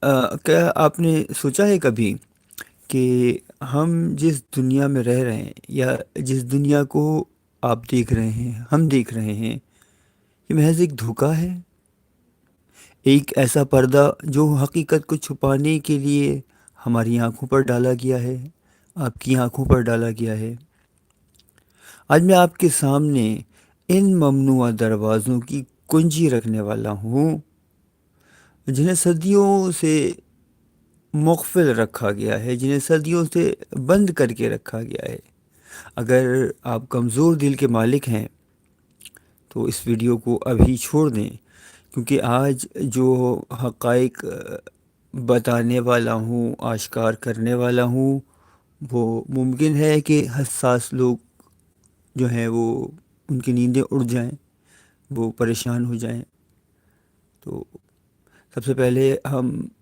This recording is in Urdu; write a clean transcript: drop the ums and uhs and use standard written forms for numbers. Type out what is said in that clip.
کیا آپ نے سوچا ہے کبھی کہ ہم جس دنیا میں رہ رہے ہیں یا جس دنیا کو آپ دیکھ رہے ہیں ہم دیکھ رہے ہیں، یہ محض ایک دھوکہ ہے، ایک ایسا پردہ جو حقیقت کو چھپانے کے لیے ہماری آنکھوں پر ڈالا گیا ہے، آپ کی آنکھوں پر ڈالا گیا ہے۔ آج میں آپ کے سامنے ان ممنوعہ دروازوں کی کنجی رکھنے والا ہوں، جنہیں صدیوں سے مقفل رکھا گیا ہے، جنہیں صدیوں سے بند کر کے رکھا گیا ہے۔ اگر آپ کمزور دل کے مالک ہیں تو اس ویڈیو کو ابھی چھوڑ دیں، کیونکہ آج جو حقائق بتانے والا ہوں، آشکار کرنے والا ہوں، وہ ممکن ہے کہ حساس لوگ جو ہیں وہ ان کی نیندیں اڑ جائیں، وہ پریشان ہو جائیں۔ تو سب سے پہلے ہم